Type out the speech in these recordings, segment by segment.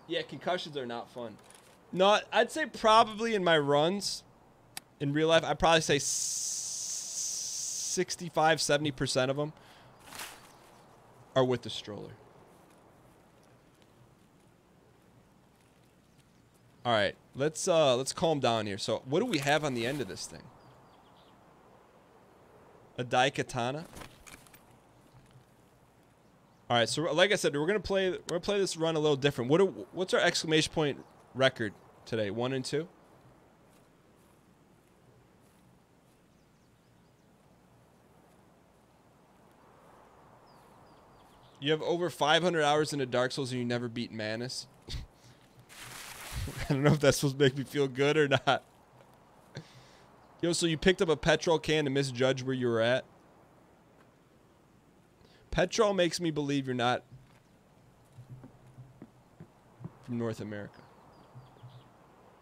Yeah, concussions are not fun. Not, I'd say probably in my runs, in real life, I'd probably say 65, 70% of them are with the stroller. All right, let's calm down here. So, what do we have on the end of this thing? A Daikatana. All right, so like I said, we're gonna play this run a little different. What's our exclamation point record today? 1 and 2. You have over 500 hours into Dark Souls and you never beat Manus. I don't know if that's supposed to make me feel good or not. Yo, so you picked up a petrol can to misjudge where you were at? Petrol makes me believe you're not from North America.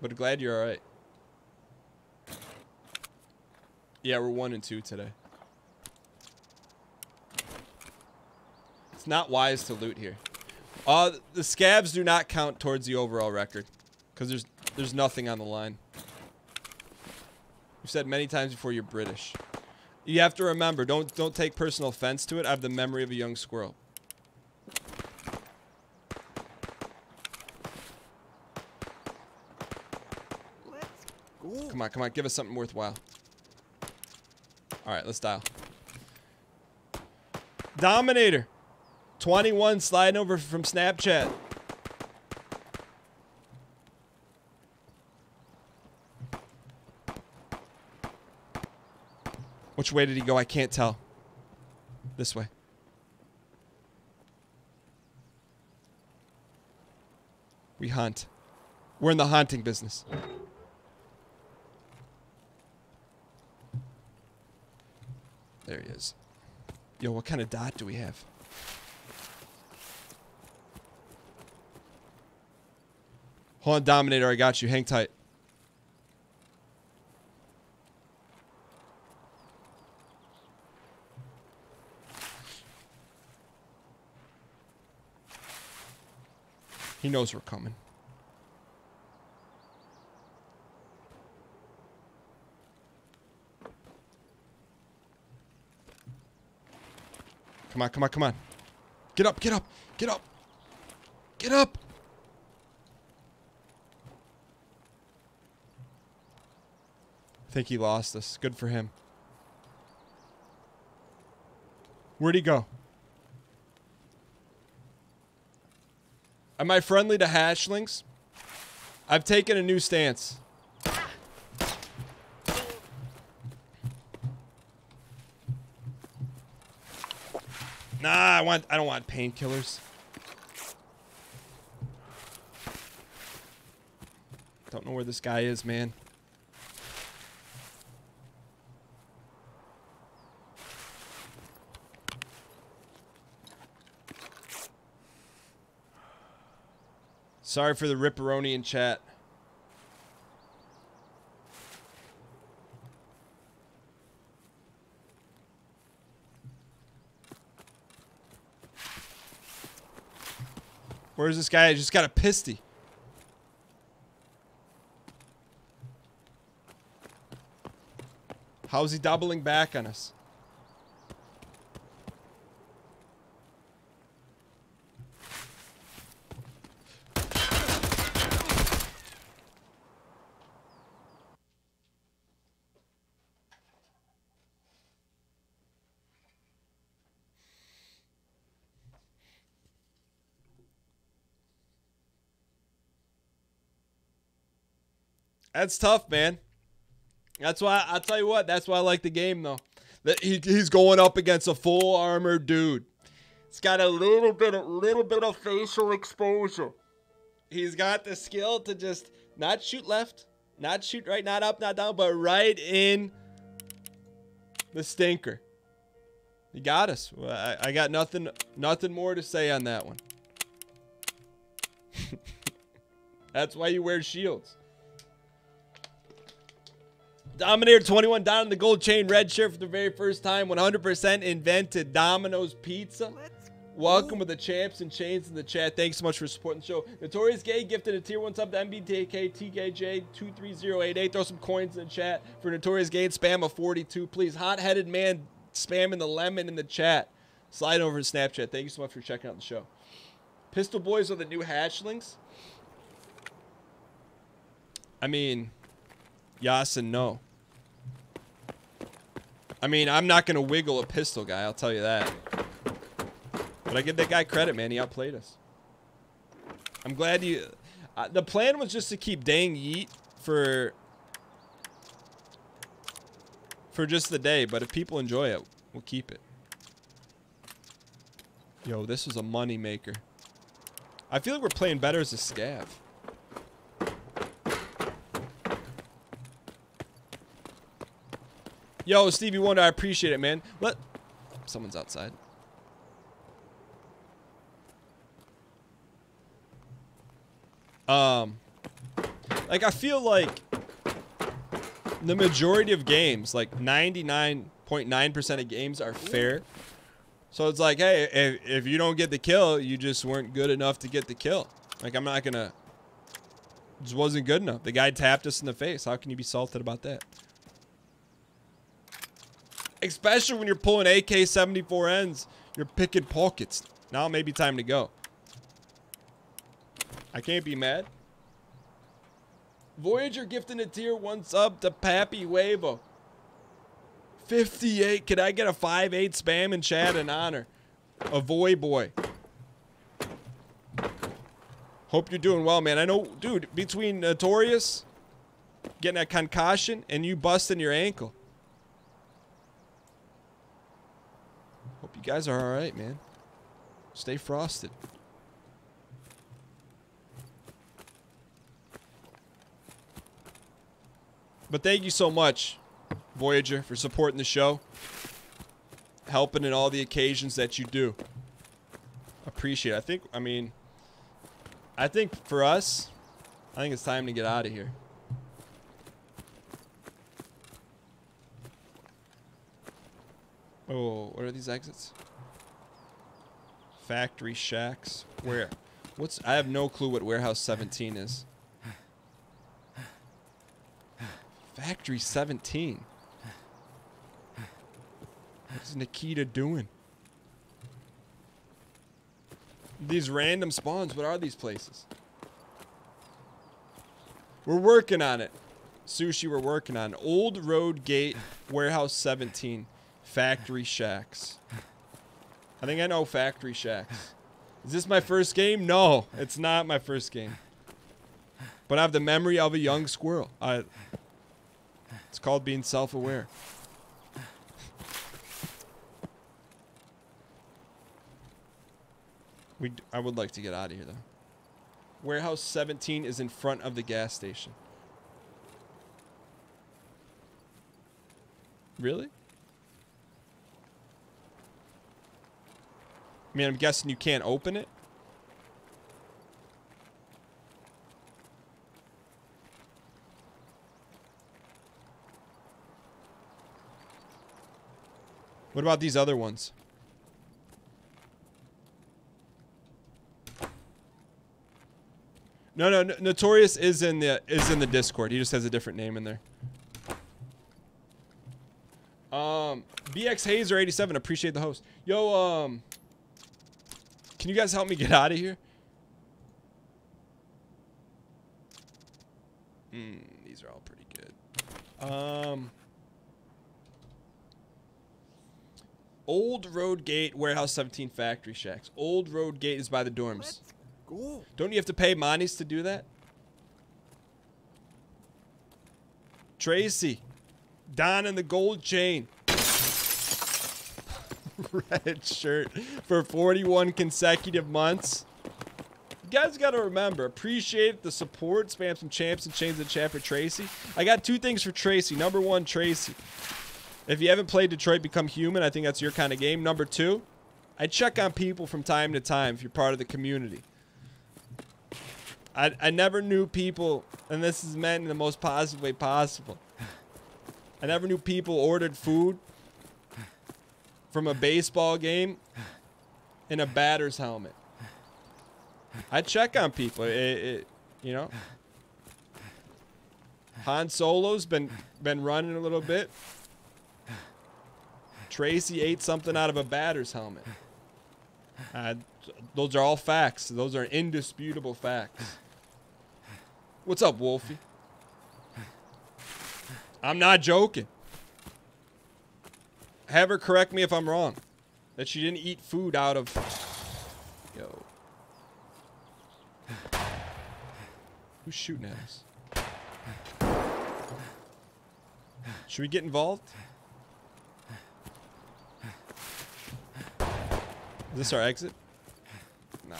But glad you're alright. Yeah, we're 1 and 2 today. It's not wise to loot here. The scabs do not count towards the overall record. Because there's nothing on the line. You've said many times before you're British. You have to remember, don't take personal offense to it. I have the memory of a young squirrel. Let's go. Come on, give us something worthwhile. Alright, let's dial. Dominator 21 sliding over from Snapchat. Which way did he go? I can't tell. This way. We hunt. We're in the hunting business. There he is. Yo, what kind of dot do we have? Hold on, Dominator. I got you. Hang tight. He knows we're coming. Come on, come on, come on. Get up, get up, get up. Get up. I think he lost us. Good for him. Where'd he go? Am I friendly to hatchlings? I've taken a new stance. Nah, I don't want painkillers. Don't know where this guy is, man. Sorry for the ripperoni in chat. Where's this guy? I just got a pisty. How's he doubling back on us? That's tough, man. That's why, I'll tell you what, that's why I like the game, though. That he's going up against a full armored dude. He's got a little bit of facial exposure. He's got the skill to just not shoot left, not shoot right, not up, not down, but right in the stinker. He got us. I got nothing more to say on that one. That's why you wear shields. Dominator 21 down in the gold chain, red shirt for the very first time. 100% invented Domino's Pizza. Let's Welcome with the champs and chains in the chat. Thanks so much for supporting the show. Notorious Gay gifted a tier 1 sub to MBTK TKJ23088. Throw some coins in the chat for Notorious Gay and spam a 42. Please, hot-headed man spamming the lemon in the chat. Slide over to Snapchat. Thank you so much for checking out the show. Pistol Boys are the new hatchlings. I mean, yes and no. I mean, I'm not going to wiggle a pistol guy, I'll tell you that. But I give that guy credit, man. He outplayed us. I'm glad you... the plan was just to keep dang yeet for just the day. But if people enjoy it, we'll keep it. Yo, this was a money maker. I feel like we're playing better as a scav. Yo, Stevie Wonder, I appreciate it, man. Someone's outside. Like, I feel like the majority of games, like 99.9% of games are fair. So it's like, hey, if you don't get the kill, you just weren't good enough to get the kill. Like, I'm not gonna... Just wasn't good enough. The guy tapped us in the face. How can you be salted about that? Especially when you're pulling AK-74Ns. You're picking pockets. Now maybe time to go. I can't be mad. Voyager gifting a tier 1 sub to Pappy Huevo. 58. Could I get a 5-8 spam in chat in honor? A Voy boy. Hope you're doing well, man. I know, dude, between Notorious getting a concussion and you busting your ankle. Hope you guys are alright, man. Stay frosted. But thank you so much, Voyager, for supporting the show. Helping in all the occasions that you do. Appreciate it. I think for us, I think it's time to get out of here. Oh, what are these exits? Factory shacks. Where? I have no clue what Warehouse 17 is. Factory 17. What's Nikita doing? These random spawns, what are these places? We're working on it. Sushi, we're working on it. Old Road Gate, Warehouse 17. Factory Shacks. I think I know Factory Shacks. Is this my first game? No, it's not my first game. But I have the memory of a young squirrel. It's called being self-aware. I would like to get out of here, though. Warehouse 17 is in front of the gas station. Really? I mean, I'm guessing you can't open it? What about these other ones? No, Notorious is in the Discord. He just has a different name in there. BX Hazer 87, appreciate the host. Yo, can you guys help me get out of here? These are all pretty good. Old Road Gate, Warehouse 17, Factory Shacks. Old Road Gate is by the dorms. Let's go. Don't you have to pay monies to do that? Tracy. Don in the gold chain. Red shirt for 41 consecutive months. You guys got to remember, appreciate the support. Spam some champs and chains in the chat for Tracy. I got 2 things for Tracy. Number 1, Tracy. If you haven't played Detroit Become Human, I think that's your kind of game. Number 2, I check on people from time to time if you're part of the community. I never knew people, and this is meant in the most positive way possible. I never knew people ordered food from a baseball game in a batter's helmet. I check on people. You know. Han Solo's been running a little bit. Tracy ate something out of a batter's helmet. Those are all facts. Those are indisputable facts. What's up, Wolfie? I'm not joking. Have her correct me if I'm wrong. That she didn't eat food out of... Yo. Who's shooting at us? Should we get involved? Is this our exit? Nah.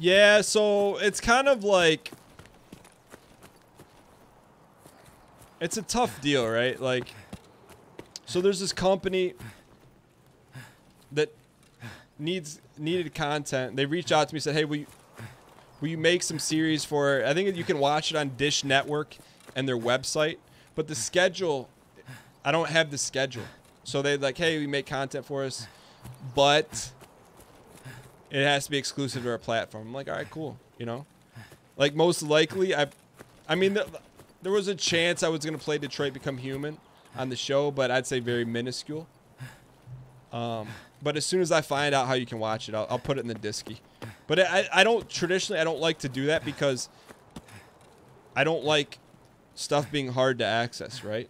Yeah, so it's kind of like... It's a tough deal, right? Like, so there's this company that needed content. They reached out to me and said, hey, will you make some series for... I think you can watch it on Dish Network and their website. But the schedule... I don't have the schedule. So they're like, hey, we make content for us. But... it has to be exclusive to our platform. I'm like, all right, cool. You know? Like, most likely, I mean, there was a chance I was going to play Detroit Become Human on the show, but I'd say very minuscule. But as soon as I find out how you can watch it, I'll put it in the Disky. But I don't like to do that because I don't like stuff being hard to access, right?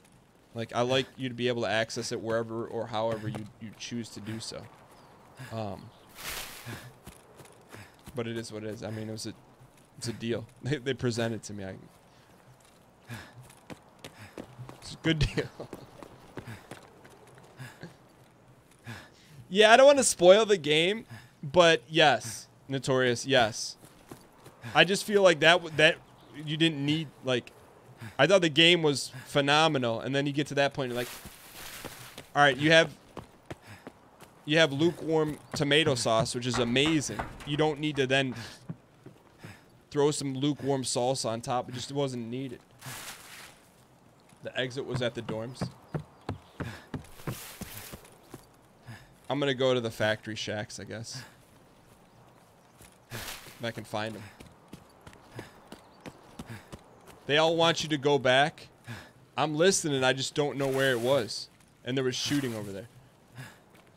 Like, I like you to be able to access it wherever or however you choose to do so. But it is what it is. I mean, it's a deal. They presented it to me. It's a good deal. Yeah, I don't want to spoil the game, but yes, Notorious, yes. I just feel like that you didn't need, like, I thought the game was phenomenal, and then you get to that point, you're like, all right, you have lukewarm tomato sauce, which is amazing. You don't need to then throw some lukewarm salsa on top. It just wasn't needed. The exit was at the dorms. I'm going to go to the factory shacks, I guess. If I can find them. They all want you to go back. I'm listening, I just don't know where it was. And there was shooting over there.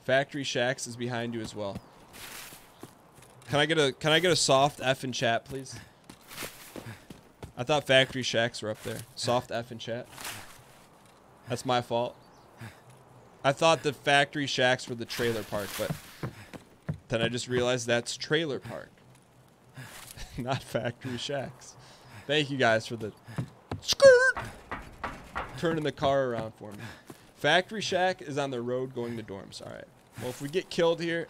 Factory Shacks is behind you as well. Can I get a soft F in chat, please? I thought Factory Shacks were up there. Soft F in chat. That's my fault. I thought the Factory Shacks were the trailer park, but then I just realized that's trailer park. Not Factory Shacks. Thank you guys for the skirt turning the car around for me. Factory Shack is on the road going to dorms. All right. Well, if we get killed here,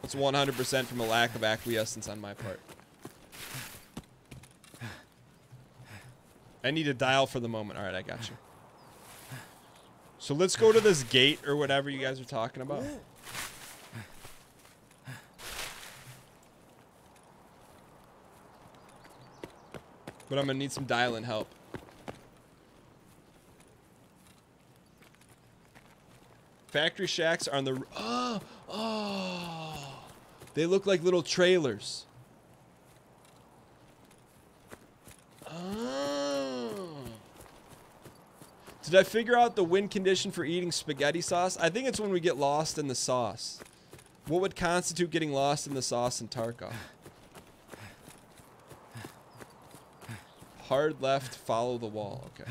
it's 100% from a lack of acquiescence on my part. I need a dial for the moment. All right, I got you. So let's go to this gate or whatever you guys are talking about. But I'm going to need some dial-in help. Factory Shacks are on the... Oh! They look like little trailers. Oh. Did I figure out the win condition for eating spaghetti sauce? I think it's when we get lost in the sauce. What would constitute getting lost in the sauce in Tarkov? Hard left, follow the wall. Okay.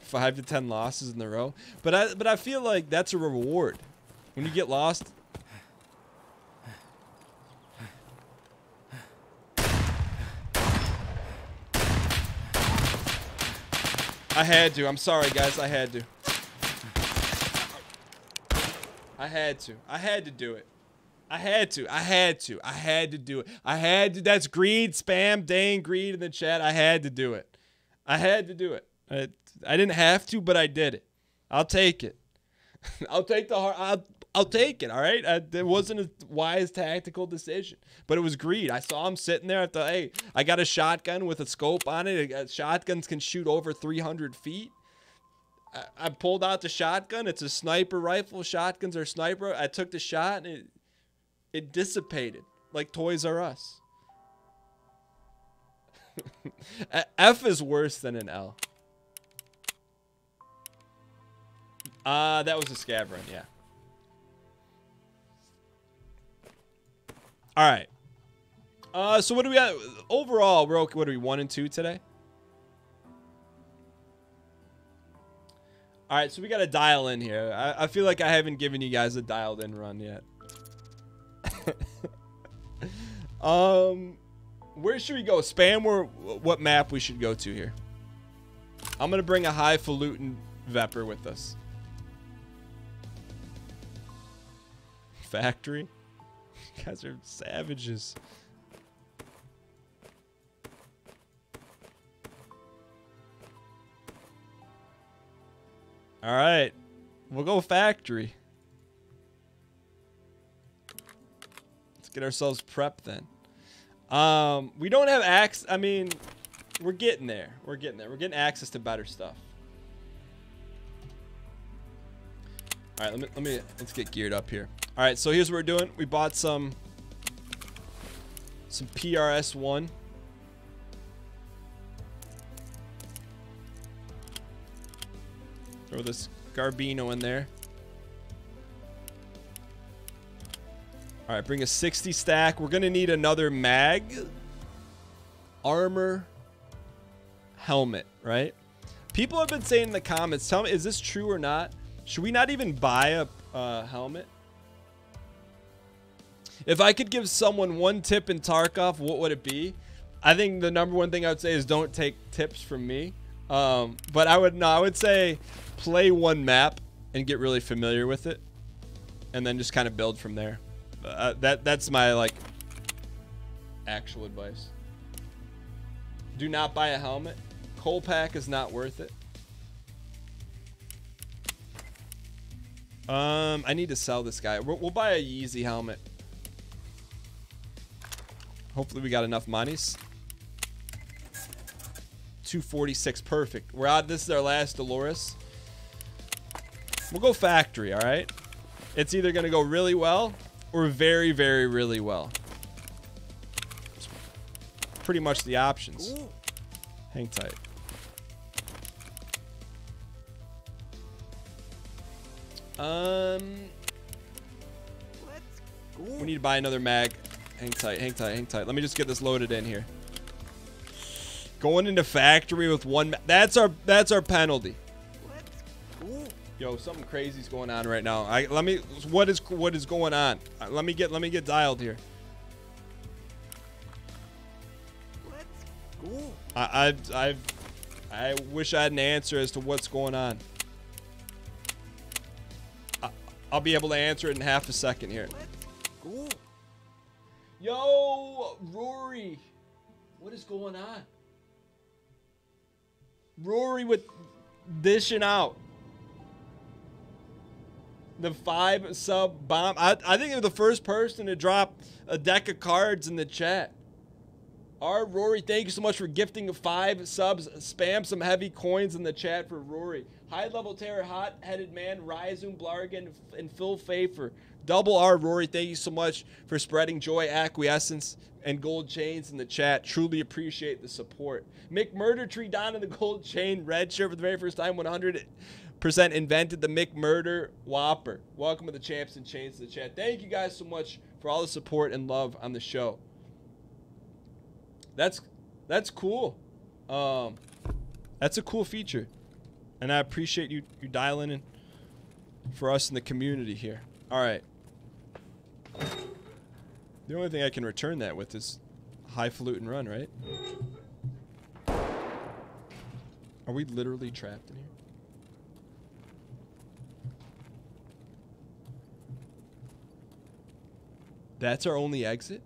Five to 10 losses in a row, but I feel like that's a reward when you get lost. I had to. I'm sorry, guys. I had to. I had to. I had to do it. I had to. I had to. I had to do it. I had to. That's greed, spam, dang greed in the chat. I had to do it. I had to do it. I didn't have to, but I did it. I'll take it. I'll take the hard. I'll take it. All right. It wasn't a wise tactical decision, but it was greed. I saw him sitting there. I thought, hey, I got a shotgun with a scope on it. Shotguns can shoot over 300 feet. I pulled out the shotgun. It's a sniper rifle. Shotguns are sniper. I took the shot and it dissipated like Toys R Us. F is worse than an L. That was a scav run, yeah. All right. So what do we got overall? We're okay. What are we 1 and 2 today? All right, so we got to dial in here. I feel like I haven't given you guys a dialed in run yet. Where should we go? Spam or what map we should go to here? I'm going to bring a highfalutin Vepper with us. Factory? You guys are savages. All right, we'll go factory. Let's get ourselves prepped then. We don't have access. I mean, we're getting there. We're getting there. We're getting access to better stuff. All right, let's get geared up here. All right, so here's what we're doing. We bought some PRS-1. Throw this Garbino in there. All right, bring a 60 stack. We're going to need another mag, armor, helmet, right? People have been saying in the comments, tell me, is this true or not? Should we not even buy a helmet? If I could give someone one tip in Tarkov, what would it be? I think the #1 thing I would say is don't take tips from me. But I would say play one map and get really familiar with it, and then just kind of build from there. That's my like actual advice. Do not buy a helmet. Coal pack is not worth it. I need to sell this guy. We'll buy a Yeezy helmet. Hopefully we got enough monies. 246, perfect. We're out. This is our last Dolores. We'll go factory, all right? It's either going to go really well or very, very, really well. It's pretty much the options. Ooh. Hang tight. Let's go. We need to buy another mag. Hang tight, hang tight, hang tight. Let me just get this loaded in here. Going into factory with one. That's our penalty. Let's go. Yo, something crazy's going on right now. What is going on? Let me get dialed here. Let's go. I wish I had an answer as to what's going on. I'll be able to answer it in half a second here. Let's go. Yo, Rory, what is going on? Rory with dishing out the 5 sub bomb. I think you're the first person to drop a deck of cards in the chat. All right, Rory, thank you so much for gifting 5 subs. Spam some heavy coins in the chat for Rory. High level terror, hot headed man, Ryzoom, Blargan, and Phil Fafer. Double R, Rory, thank you so much for spreading joy, acquiescence, and gold chains in the chat. Truly appreciate the support. McMurder Tree Don in the gold chain, red shirt for the very first time, 100% invented the McMurder Whopper. Welcome to the Champs and Chains to the chat. Thank you guys so much for all the support and love on the show. That's cool. That's a cool feature, and I appreciate you dialing in for us in the community here. All right. The only thing I can return that with is highfalutin run, right? Are we literally trapped in here? That's our only exit?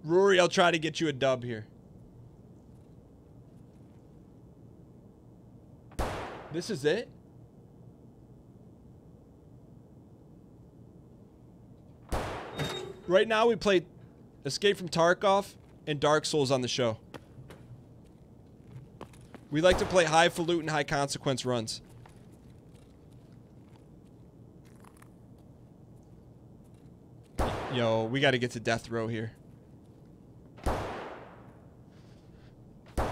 Rory, I'll try to get you a dub here. This is it? Right now we play Escape from Tarkov and Dark Souls on the show. We like to play highfalutin, high consequence runs. Yo, we got to get to death row here.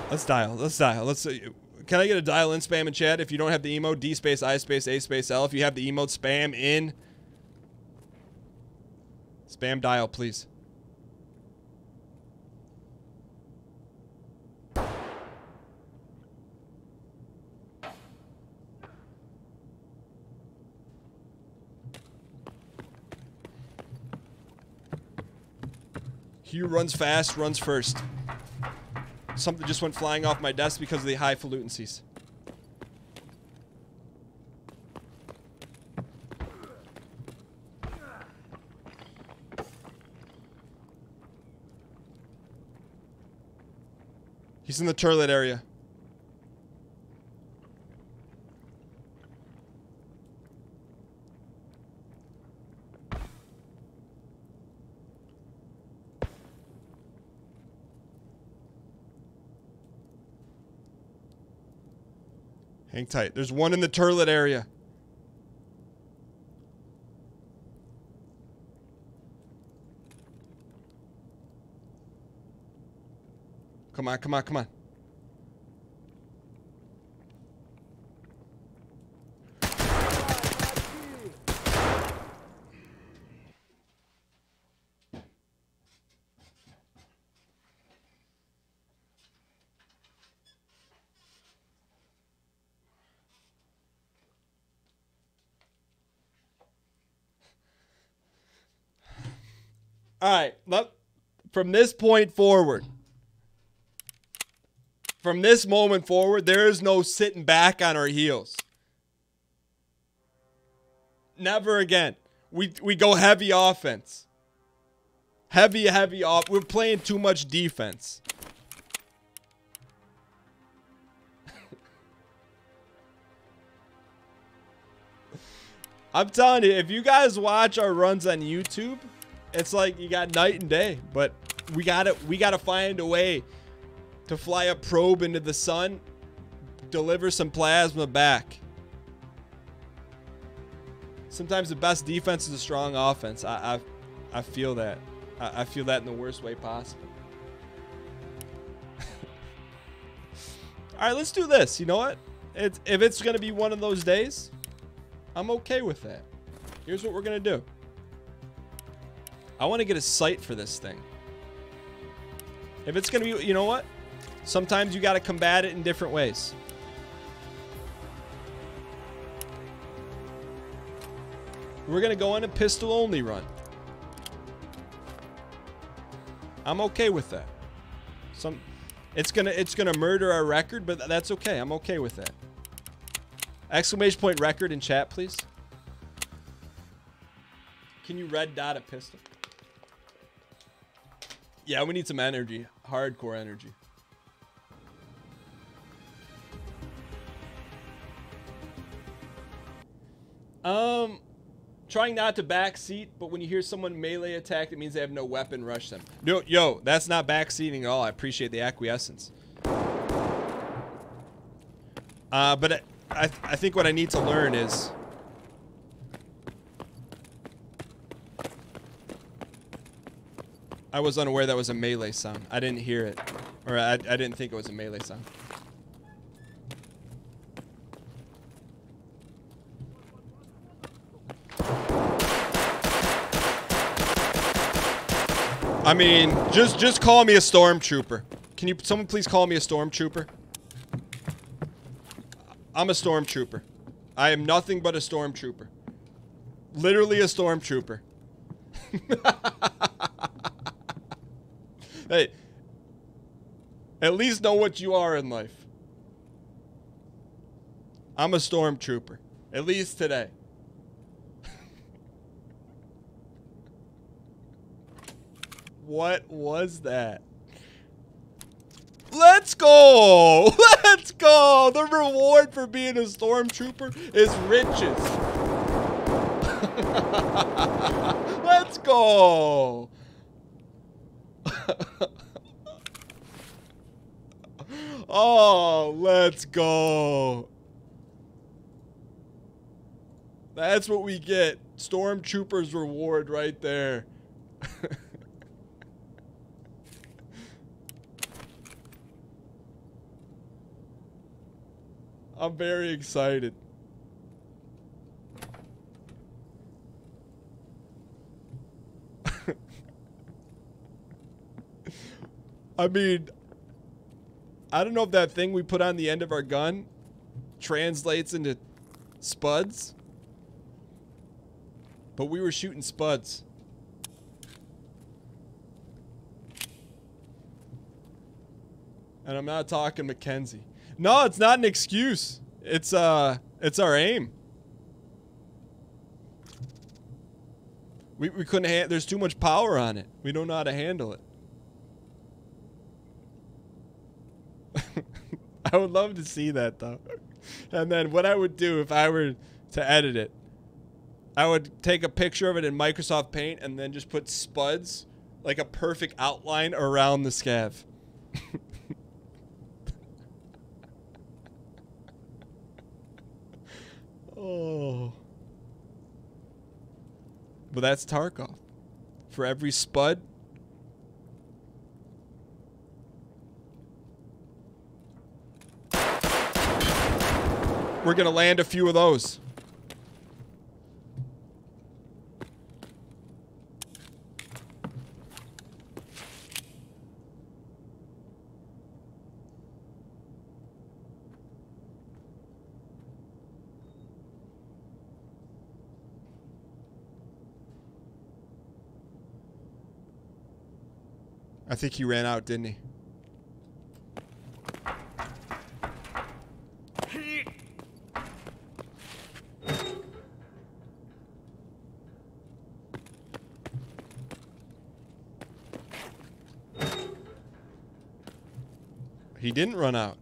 Let's dial. Let's dial. Let's. Can I get a dial in spam in chat? If you don't have the emote, D space I space A space L. If you have the emote, spam in. Spam dial, please. Hugh runs fast, runs first. Something just went flying off my desk because of the highfalutincies. He's in the turlet area. Hang tight. There's one in the turlet area. Come on, come on, come on. All right, from this point forward, from this moment forward, there is no sitting back on our heels. Never again. We go heavy offense. Heavy off. We're playing too much defense. I'm telling you, if you guys watch our runs on YouTube, it's like you got night and day, but we gotta find a way to fly a probe into the sun, deliver some plasma back. Sometimes the best defense is a strong offense. I feel that. I feel that in the worst way possible. All right, let's do this. You know what? If it's gonna be one of those days, I'm okay with that. Here's what we're gonna do. I want to get a sight for this thing. If it's going to be, you know what? Sometimes you got to combat it in different ways. We're going to go on a pistol only run. I'm okay with that. It's gonna murder our record, but that's okay. I'm okay with that. Exclamation point record in chat, please. Can you red dot a pistol? Yeah, we need some energy. Hardcore energy. Trying not to backseat, but when you hear someone melee attack, it means they have no weapon, rush them. No, yo, that's not backseating at all. I appreciate the acquiescence. But I think what I need to learn is... I was unaware that was a melee sound. I didn't hear it. Or I didn't think it was a melee sound. I mean, just call me a stormtrooper. Can you someone please call me a stormtrooper? I'm a stormtrooper. I am nothing but a stormtrooper. Literally a stormtrooper. Hey, at least know what you are in life. I'm a stormtrooper. At least today. What was that? Let's Let's go. Let's go. The reward for being a stormtrooper is riches. Let's go. Oh, let's go. That's what we get. Stormtrooper's reward right there. I'm very excited. I mean, I don't know if that thing we put on the end of our gun translates into spuds, but we were shooting spuds. And I'm not talking Mackenzie. No, it's not an excuse. It's our aim. We couldn't there's too much power on it. We don't know how to handle it. I would love to see that though. And then what I would do if I were to edit it, I would take a picture of it in Microsoft Paint and then just put spuds, like a perfect outline around the scav. Oh. But that's Tarkov. For every spud, we're gonna land a few of those. I think he ran out, didn't he? He didn't run out.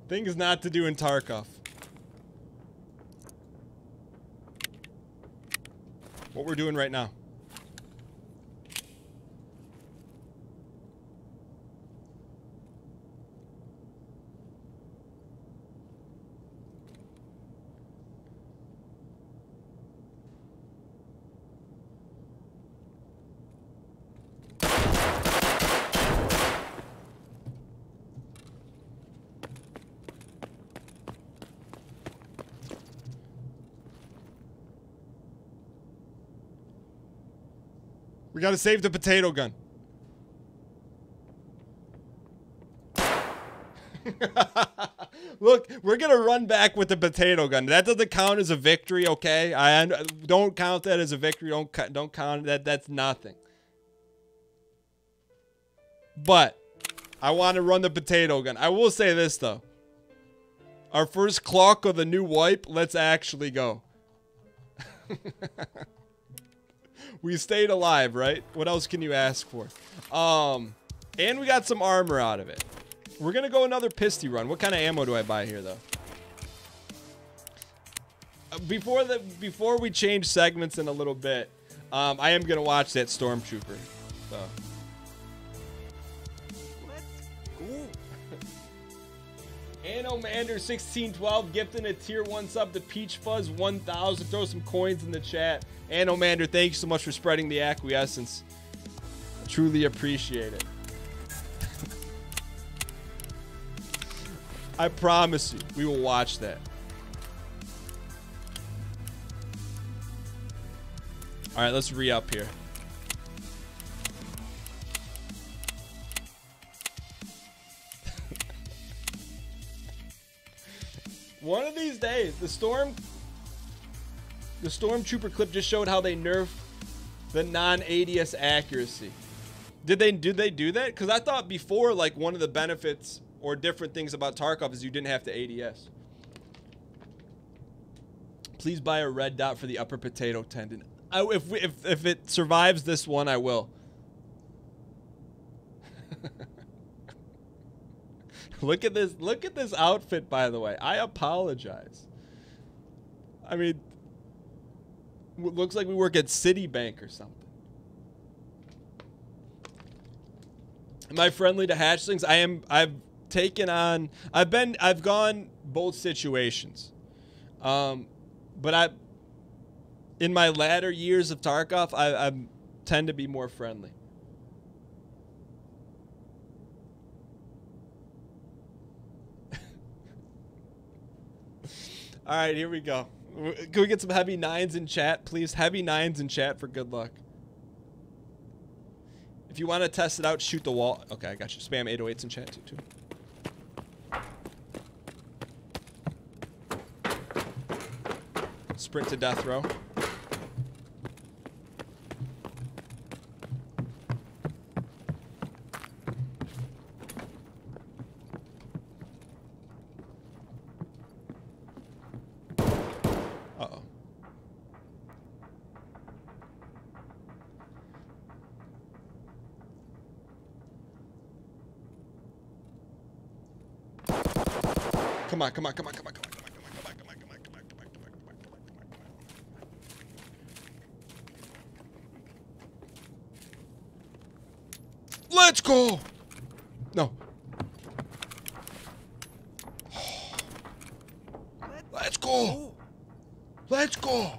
Things not to do in Tarkov. What we're doing right now. We gotta save the potato gun. Look, we're gonna run back with the potato gun. That doesn't count as a victory, okay? I don't count that as a victory. Don't count that. That's nothing. But I want to run the potato gun. I will say this though. Our first clock of the new wipe. Let's actually go. We stayed alive, right? What else can you ask for? And we got some armor out of it. We're gonna go another pisty run. What kind of ammo do I buy here, though? Before we change segments in a little bit, I am gonna watch that Stormtrooper. So. Anomander1612 gifting a tier 1 sub to Peach Fuzz 1000. Throw some coins in the chat. Anomander, thank you so much for spreading the acquiescence. I truly appreciate it. I promise you, we will watch that. Alright, let's re-up here. One of these days, the Stormtrooper clip just showed how they nerf the non-ADS accuracy. Did they do that? Because I thought before, like, one of the benefits or different things about Tarkov is you didn't have to ADS. Please buy a red dot for the upper potato tendon. If it survives this one, I will. Look at this. Look at this outfit, by the way. I apologize. I mean, looks like we work at Citibank or something. Am I friendly to hatchlings? I am. I've gone both situations. But in my latter years of Tarkov, I tend to be more friendly. All right, here we go. Can we get some heavy 9s in chat, please? Heavy 9s in chat for good luck. If you want to test it out, shoot the wall. Okay, I got you. Spam 808s in chat too. Sprint to death row. Uh-oh. Come on, come on, come on, come on, come on, come on, come on, come on, come on, come on, come on, come on, come on, come on. Let's go! No. Let's go! Let's go!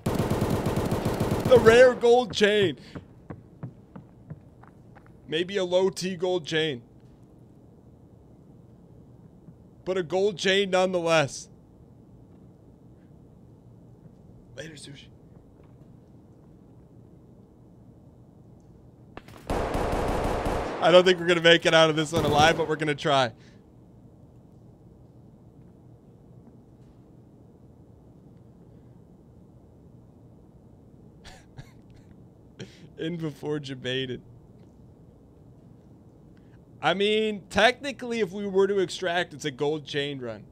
The rare gold chain. Maybe a low T gold chain. But a gold chain nonetheless. Later, Sushi. I don't think we're going to make it out of this one alive, but we're going to try. In before debated. I mean, technically, if we were to extract, it's a gold chain run.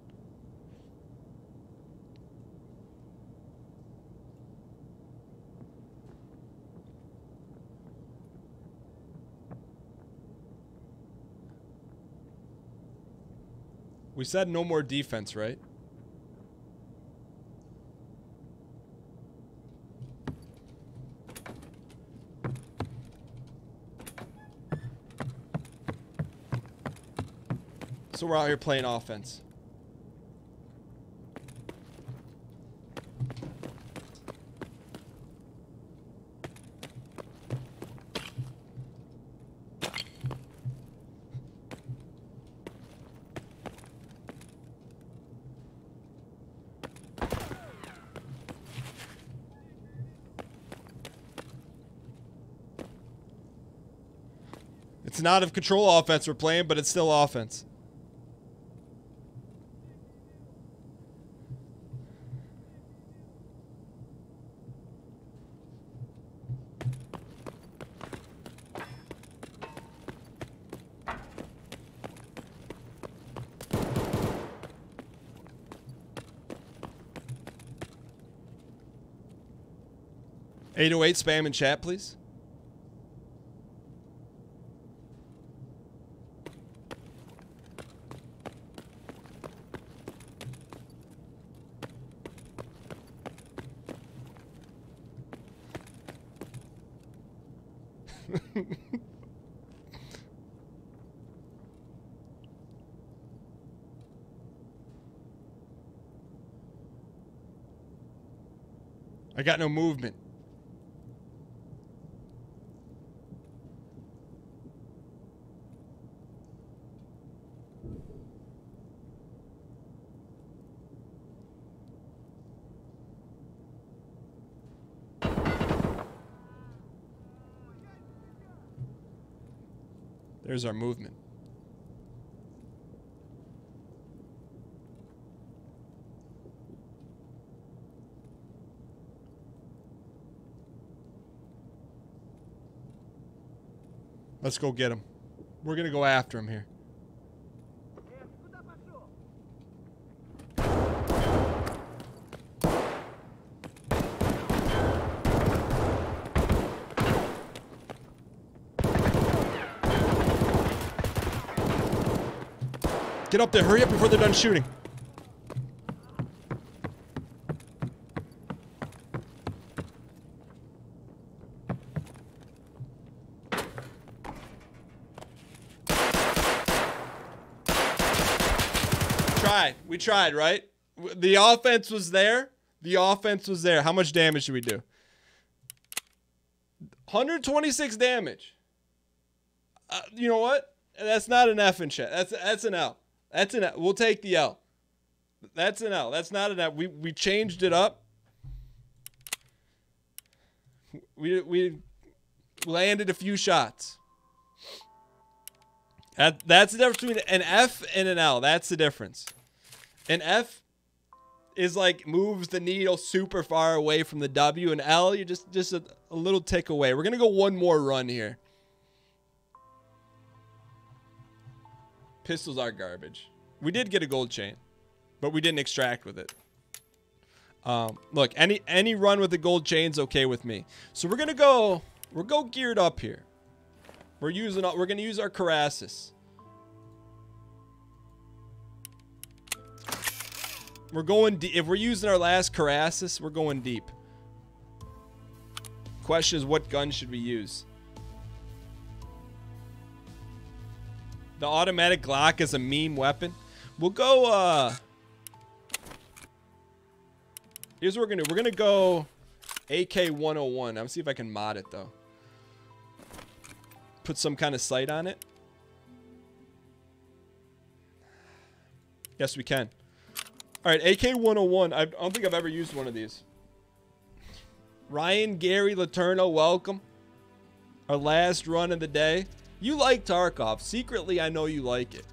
We said no more defense, right? So we're out here playing offense. It's not of control offense we're playing, but it's still offense. .808 spam in chat, please. I got no movement. There's our movement. Let's go get him. We're gonna go after him here. Get up there. Hurry up before they're done shooting. We tried, right? The offense was there. The offense was there. How much damage should we do? 126 damage. You know what? That's not an F in chat. That's an L. That's an L. We'll take the L. That's an L. That's not an F. We changed it up. We landed a few shots. That's the difference between an F and an L. That's the difference. An F is like moves the needle super far away from the W. And L, you're just a little tick away. We're going to go one more run here. Pistols are garbage. We did get a gold chain, but we didn't extract with it. Look, any run with the gold chain's okay with me. So we're go geared up here. We're going to use our Carassus. We're going deep. If we're using our last Carassus, we're going deep. Question is, what gun should we use? The automatic Glock is a meme weapon. We'll go, here's what we're gonna do. We're gonna go AK-101. I'm gonna see if I can mod it, though. Put some kind of sight on it. Yes, we can. All right, AK-101. I don't think I've ever used one of these. Ryan, Gary, Laterno, welcome. Our last run of the day. You like Tarkov. Secretly, I know you like it.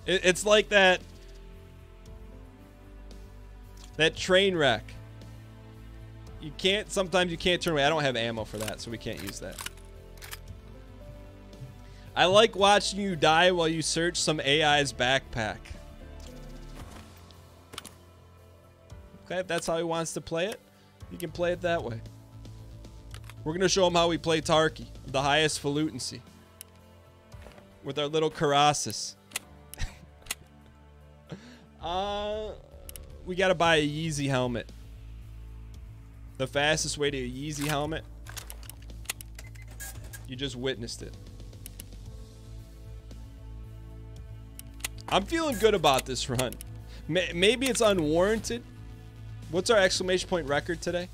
It's like that train wreck. Sometimes you can't turn away. I don't have ammo for that, so we can't use that. I like watching you die while you search some AI's backpack. Okay, if that's how he wants to play it, he can play it that way. We're going to show him how we play Tarky, the highest falutency. With our little Carassus. We got to buy a Yeezy helmet. The fastest way to a Yeezy helmet. You just witnessed it. I'm feeling good about this run. Maybe it's unwarranted. What's our exclamation point record today?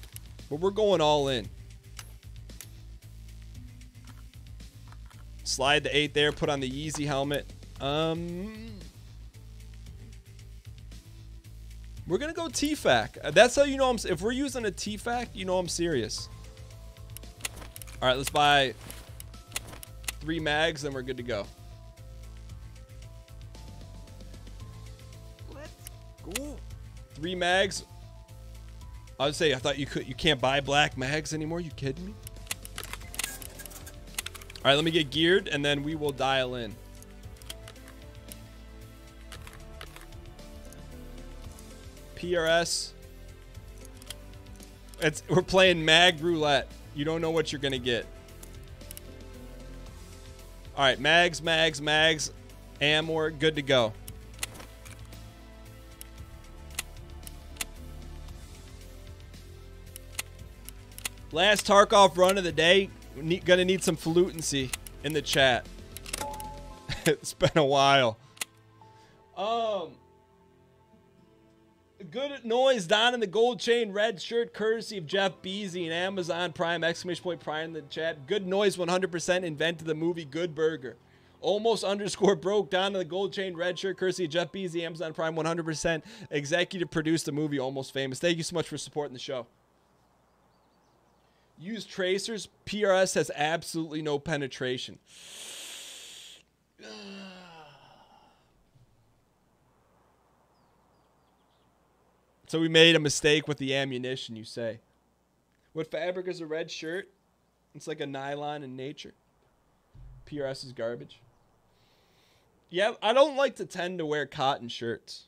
But we're going all in. Slide the 8 there. Put on the Yeezy helmet. We're going to go TFAC. That's how you know if we're using a TFAC, you know I'm serious. All right, let's buy 3 mags, then we're good to go. Go. 3 mags. I would say I thought you can't buy black mags anymore. You kidding me? All right, let me get geared and then we will dial in. PRS. We're playing mag roulette. You don't know what you're gonna get. All right, mags. Amor, good to go. Last Tarkov run of the day. Gonna need some fluency in the chat. It's been a while. Good noise down in the gold chain red shirt courtesy of Jeff Beasy and Amazon Prime exclamation point Prime in the chat. Good noise 100% invented the movie Good Burger. Almost underscore broke down in the gold chain red shirt courtesy of Jeff Beasy, Amazon Prime 100% executive produced the movie Almost Famous. Thank you so much for supporting the show. Use tracers. PRS has absolutely no penetration. So we made a mistake with the ammunition, you say. What fabric is a red shirt? It's like a nylon in nature. PRS is garbage. Yeah, I don't like to tend to wear cotton shirts.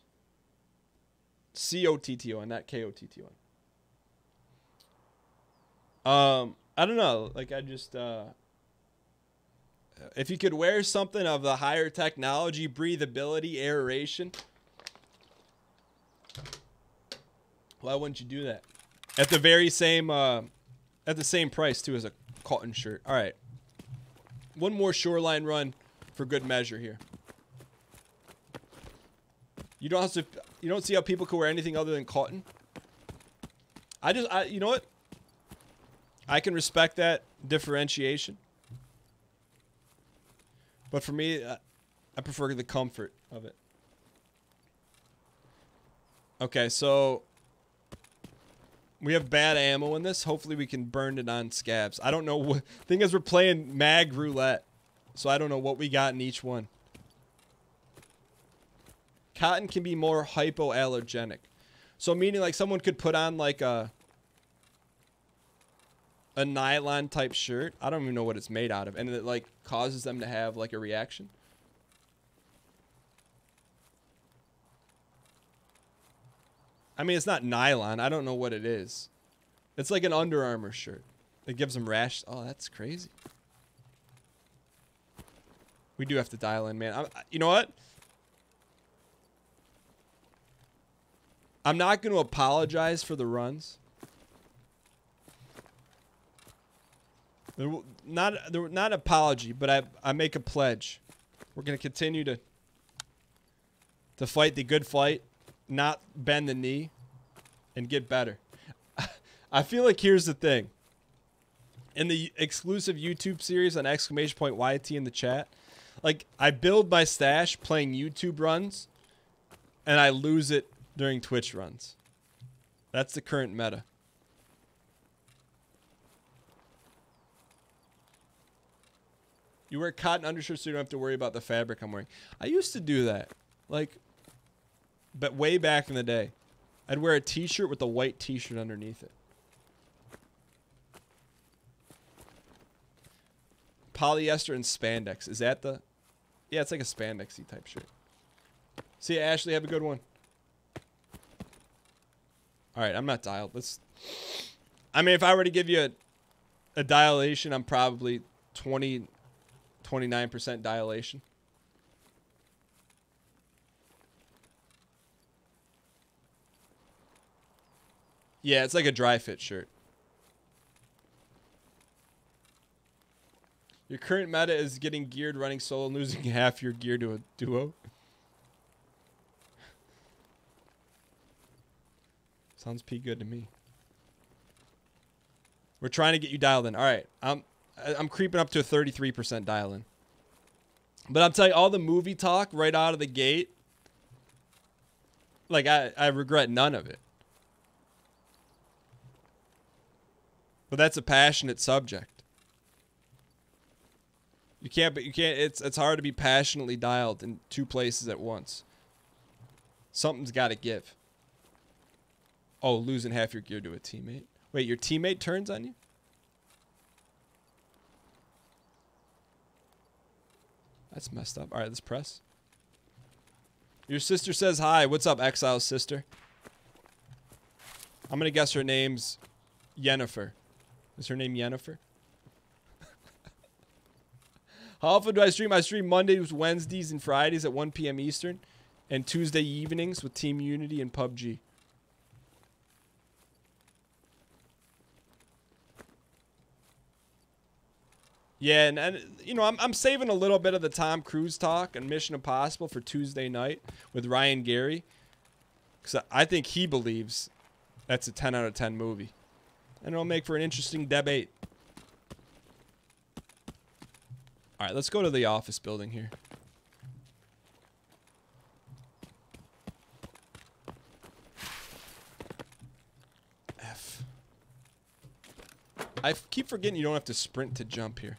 COTTON, not KOTTON. I don't know. Like, I just, if you could wear something of the higher technology, breathability, aeration, why wouldn't you do that? At the very same, at the same price too as a cotton shirt. All right. One more shoreline run for good measure here. You don't have to. You don't see how people can wear anything other than cotton. You know what? I can respect that differentiation. But for me, I prefer the comfort of it. Okay, so we have bad ammo in this. Hopefully we can burn it on scabs. I don't know what. Thing is, we're playing mag roulette, so I don't know what we got in each one. Cotton can be more hypoallergenic. So meaning like someone could put on like a nylon type shirt. I don't even know what it's made out of. And it like causes them to have like a reaction. I mean, it's not nylon. I don't know what it is. It's like an Under Armour shirt. It gives them rash. Oh, that's crazy. We do have to dial in, man. You know what? I'm not going to apologize for the runs. Not apology, but I make a pledge. We're going to continue to fight the good fight, not bend the knee, and get better. I feel like here's the thing. In the exclusive YouTube series on !YT in the chat, like I build my stash playing YouTube runs, and I lose it during Twitch runs. That's the current meta. You wear cotton undershirts so you don't have to worry about the fabric I'm wearing. I used to do that. Like, but way back in the day. I'd wear a t-shirt with a white t-shirt underneath it. Polyester and spandex. Is that the... Yeah, it's like a spandexy type shirt. See you, Ashley. Have a good one. Alright, I'm not dialed. I mean, if I were to give you a dilation, I'm probably 29% dilation. Yeah, it's like a dry fit shirt. Your current meta is getting geared running solo and losing half your gear to a duo. Sounds pretty good to me. We're trying to get you dialed in. All right, I'm creeping up to a 33% dial in. But I'm telling you, all the movie talk right out of the gate, like I regret none of it. But that's a passionate subject. You can't. It's hard to be passionately dialed in two places at once. Something's got to give. Oh, losing half your gear to a teammate. Wait, your teammate turns on you? That's messed up. All right, let's press. Your sister says hi. What's up, Exile's sister? I'm going to guess her name's Yennefer. Is her name Yennefer? How often do I stream? I stream Mondays, Wednesdays, and Fridays at 1 p.m. Eastern. And Tuesday evenings with Team Unity and PUBG. Yeah, and you know, I'm saving a little bit of the Tom Cruise talk and Mission Impossible for Tuesday night with Ryan Gary. Because I think he believes that's a 10 out of 10 movie. And it'll make for an interesting debate. All right, let's go to the office building here. F. I keep forgetting you don't have to sprint to jump here.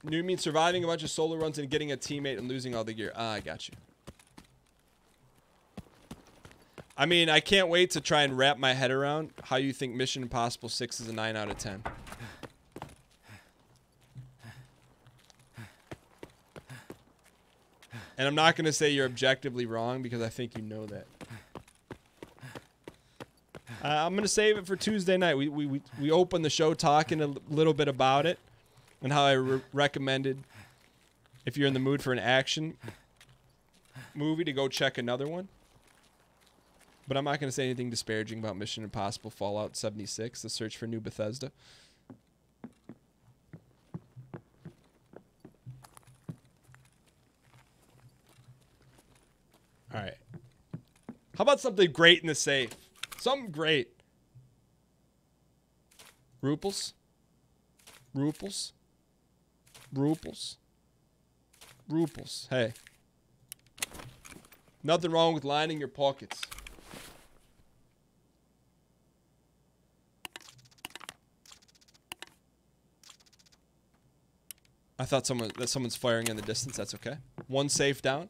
You mean surviving a bunch of solo runs and getting a teammate and losing all the gear? Ah, I got you. I mean, I can't wait to try and wrap my head around how you think Mission Impossible 6 is a 9 out of 10. And I'm not going to say you're objectively wrong because I think you know that. I'm going to save it for Tuesday night. We opened the show talking a little bit about it and how I recommended, if you're in the mood for an action movie, to go check another one. But I'm not going to say anything disparaging about Mission Impossible Fallout 76, The Search for New Bethesda. All right. How about something great in the safe? Something great. Ruples? Ruples? Ruples? Ruples. Hey. Nothing wrong with lining your pockets. I thought someone's firing in the distance. That's okay. One safe down.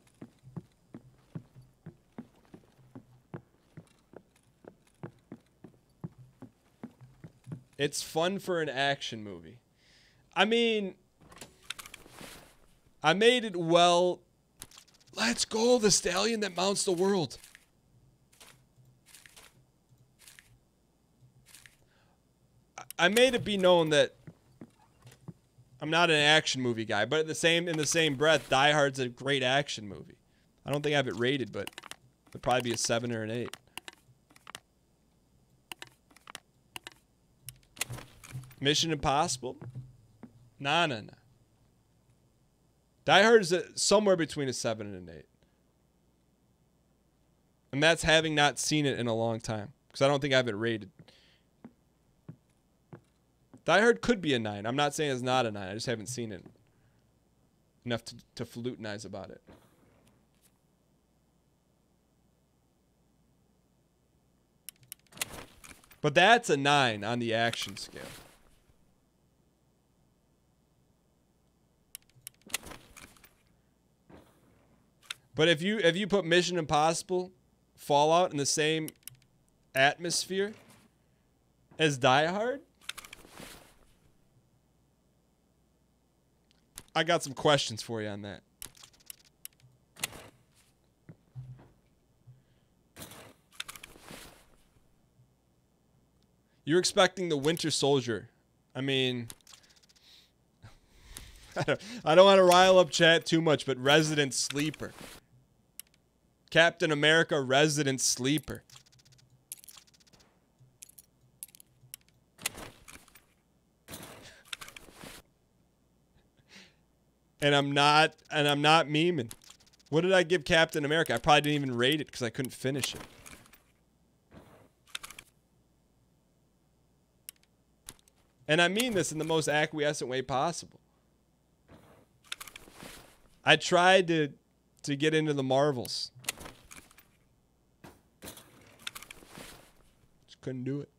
It's fun for an action movie. I mean, I made it well. Let's go, the stallion that mounts the world. I made it be known that I'm not an action movie guy, but in the same breath, Die Hard's a great action movie. I don't think I have it rated, but it'd probably be a 7 or an 8. Mission Impossible? Nah. Die Hard is somewhere between a 7 and an 8. And that's having not seen it in a long time, because I don't think I have it rated. Die Hard could be a 9. I'm not saying it's not a 9. I just haven't seen it enough to flutinize about it. But that's a 9 on the action scale. But if you put Mission Impossible Fallout in the same atmosphere as Die Hard, I got some questions for you on that. You're expecting the Winter Soldier. I mean, I don't want to rile up chat too much, but Resident Sleeper. Captain America Resident Sleeper. And I'm not memeing. What did I give Captain America? I probably didn't even rate it because I couldn't finish it. And I mean this in the most acquiescent way possible. I tried to get into the Marvels. Just couldn't do it.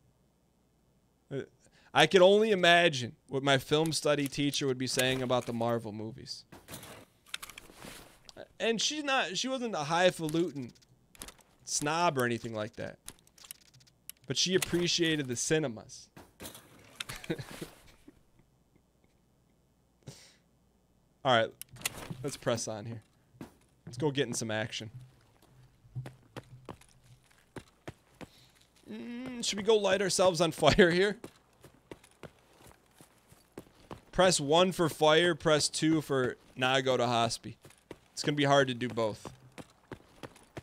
I could only imagine what my film study teacher would be saying about the Marvel movies. And she wasn't a highfalutin snob or anything like that. But she appreciated the cinemas. All right, let's press on here. Let's go get in some action. Should we go light ourselves on fire here? Press 1 for fire, press 2 for now go to hospi. It's going to be hard to do both.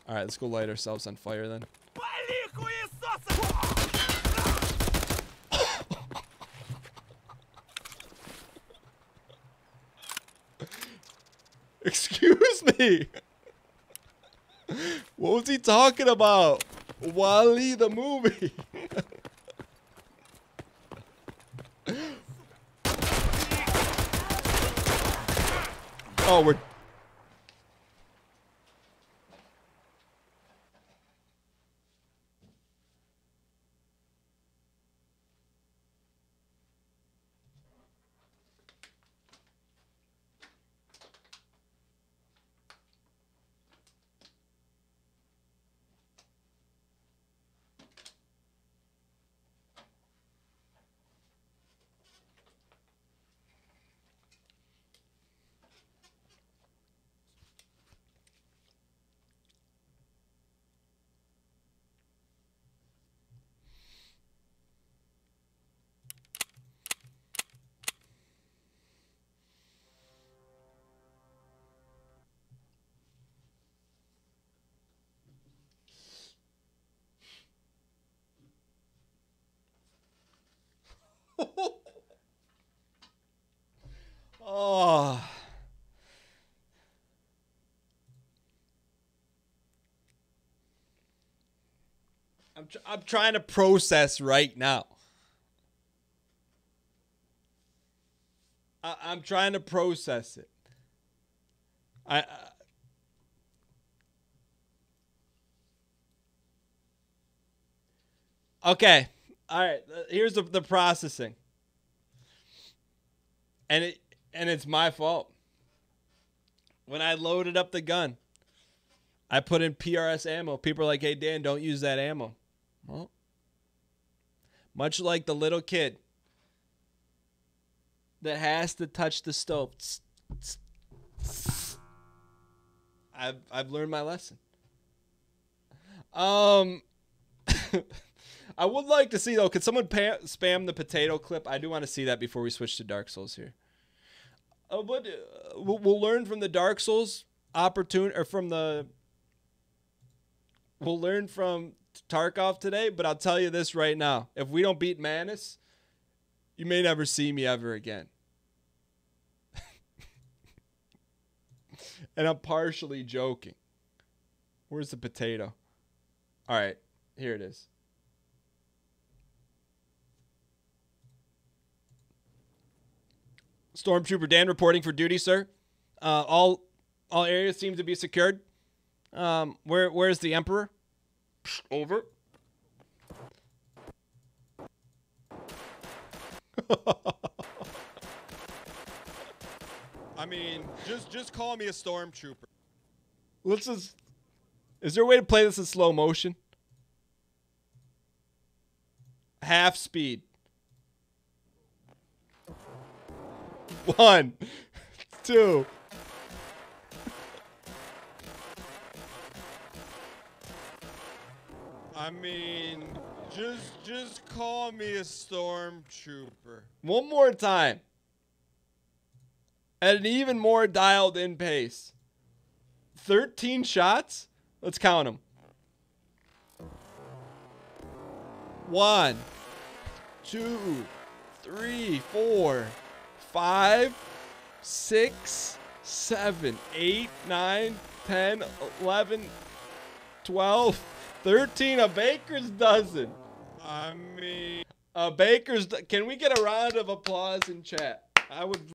All right, let's go light ourselves on fire then. Excuse me. What was he talking about? Wall-E the movie. Oh, we're... I'm trying to process right now. I'm trying to process it. Okay. All right. Here's the processing. And it's my fault. When I loaded up the gun, I put in PRS ammo. People are like, "Hey Dan, don't use that ammo." Well, much like the little kid that has to touch the stove. I've learned my lesson. I would like to see though. Could someone spam the potato clip? I do want to see that before we switch to Dark Souls here. But we'll learn from the Dark Souls we'll learn from Tarkov today. But I'll tell you this right now: if we don't beat Manus, you may never see me ever again. And I'm partially joking. Where's the potato? All right, here it is. Stormtrooper Dan reporting for duty, sir. All areas seem to be secured. Where's the Emperor? Over. I mean, just call me a stormtrooper. Let's just. Is there a way to play this in slow motion? Half speed. 1, 2. I mean, just call me a stormtrooper. One more time. At an even more dialed in pace. 13 shots? Let's count them. 1, 2, 3, 4, 5, 6, 7, 8, 9, 10, 11, 12, 13. A baker's dozen. I mean, a baker's. Can we get a round of applause in chat? I would.